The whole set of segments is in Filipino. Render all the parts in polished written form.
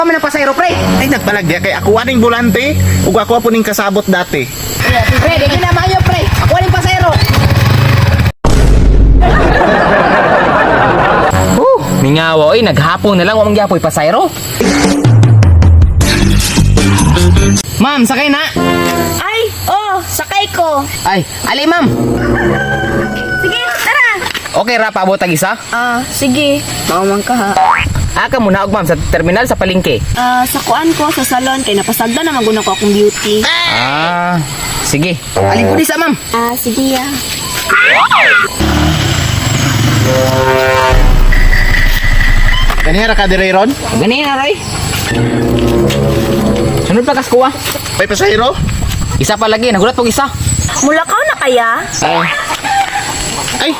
Kami na pasayro, pre. Ay, nagbalag diya kay ako aning bulante ug ako po ning kasabot dati. Pre, di na maayo, pre. Ako ning pasayro. Mingawa, oy, naghapon na lang wamang gyapoy pasayro. Ma'am, sakay na. Ay, sakay ko. Ay, ali ma'am. Sige, tara. Okay ra paabot tag isa? Sige. Maumang ka ha. Aka muna og ma'am sa terminal sa palengke. Sa kuan ko sa salon kay napasagda na maguna ko akong beauty. Sige. Aling ko di sa ma'am. Sige ya. Kanihara ka dire ron? Gani na, Roy. Sunod pa kaskuha. May pasahero? Isa pa lagi, nagulat pong isa. Mulakaw na kaya? Ay.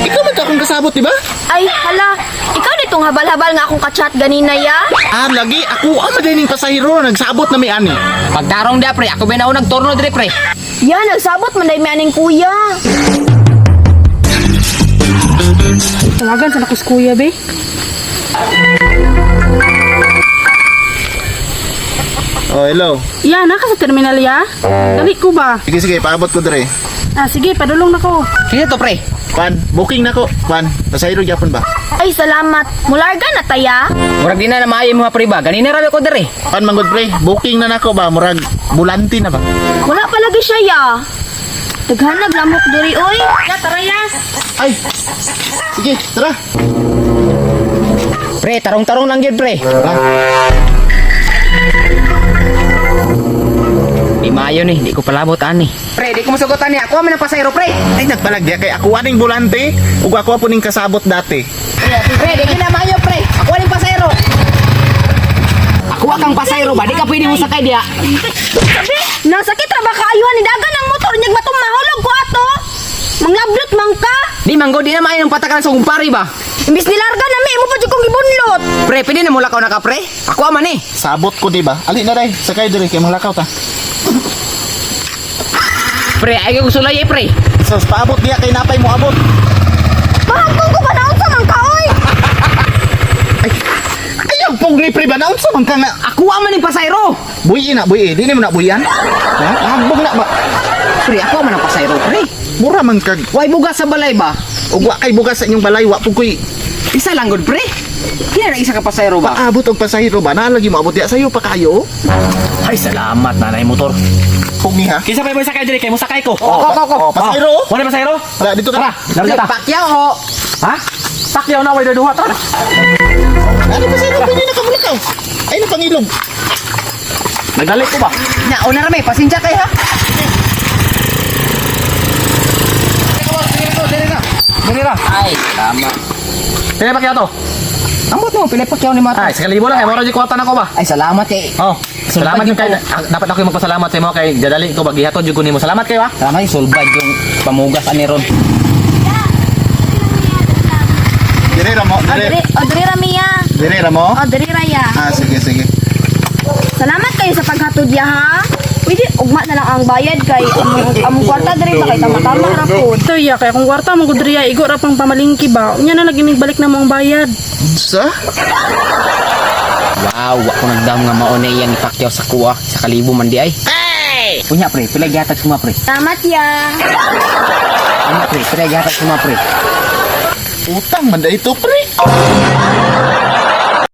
Ikaw man ka akong kasabot, di ba? Ay, hala. Ikaw ditong habal-habal nga akong ka-chat ganina ya? Lagi ako ang madaling pasahero nagsabot na may ani. Pagtarong da, pre. Ako ba na unang torno dire, pre? Ya, nagsabot man day aning kuya. Tawagan sa nakus kuya, be. Oh, hello. Ya, naka sa terminal ya. Dali ko ba? Sige, sige, paabot ko dire. Sige, padulong na ko. Sino to, pre? Pan, booking na ko. Pan, pasahero gyapon ba? Ay, salamat. Mularga na taya? Murag di na na maayo mga pre ba? Ganina rabi ko dire. Pan manggod pre, booking na nako ba? Murag bulanti na ba? Wala pa lagi siya ya. Daghanag lamok diri oy. Ya, tara ya. Ay. Sige, tara. Pre, tarong-tarong lang yun, pre. Di maayo ni, di ko palabot ani. Pre, di ko masugotan ni. Ako man ang pasayro, pre. Ay, nagbalag diya kay ako aning bulante ug ako po ning kasabot dati. Pre, di na maayo, pre. Ako ning pasayro. Ako akang pasayro ba? Di ka pwede mo sakay diya. Sabi, nasakit ra ba kaayuhan ni dagan ang motor niya batong mahulog ko ato? Mangablot man ka? Di manggo, di na maayo ng patakan sa kumpari ba? Imbis nilarga na mi mo pa jud kong gibunlot. Pre, pwede na mula ka na ka, pre. Ako aman eh. Sabot ko di ba? Ali na day, sakay dire kay malakaw ta. Pre, ay ko sulay eh, pre. So, paabot diya kay napay mo abot. Bahagtong ko ba naon sa man ka oy? Ay, ang pugli pre ba naon sa man ka nga? Ako aman yung pasayro. Buyi na, buyi. Di mo na buyan. Ha? Hagbog na ba? Pre, ako aman ang pasayro, pre. Mura man kag. Way bugas sa balay ba? Ug wa kay bugas sa inyong balay, wa pugoy. Isa lang good, pre. Kaya na isa ka pasayro ba? Paabot og pasahero ba? Nalagi mo abot diya sayo pa kayo. Ay, salamat, nanay motor. Pugni ha. Kisa pa yung sakay diri, kay mo sakay ko. Oh, pasahero. Wala pasahero? Wala dito ka. Laro ta. Pakyaw ho. Ha? Takyaw na, way duha, tara. Ano pasahero pwede na kamulakaw? Ay, napangilog. Nagdalik ko ba? Na, una rami, pasensya kayo ha. Dili ra. Ay, tama. Kaya pa kaya to? Ambot mo, pinapakyaw ni Mata. Ay, sa kalibo lang, ay moro di kuwatan ako ba? Ay, salamat eh. Oh, salamat yung kay dapat ako yung magpasalamat sa imo kay dadali ko bagihato jud ko nimo. Salamat kayo ha. Salamat yung sulbad yung pamugas ani ron. Dire ra mo. Diri Ramia. Dire ra mo. Diri Raya. Sige, sige. Salamat kayo sa paghatod ya ha. Pwede ugma na lang ang bayad kay among kwarta diri ba kay tama-tama ra pud. Ito ya, kaya kung kwarta mo gudriya, igo ra pang pamalingki ba? Unya na lagi mig balik na mong bayad. Sa? Wow, ako nagdam nga mauna iyang ipakyaw sa kuwa sa kalibo man di ay. Hey! Punya pre, pilay gatag suma pre. Salamat ya. Punya pre, pilay gatag suma pre. Utang man da ito pre.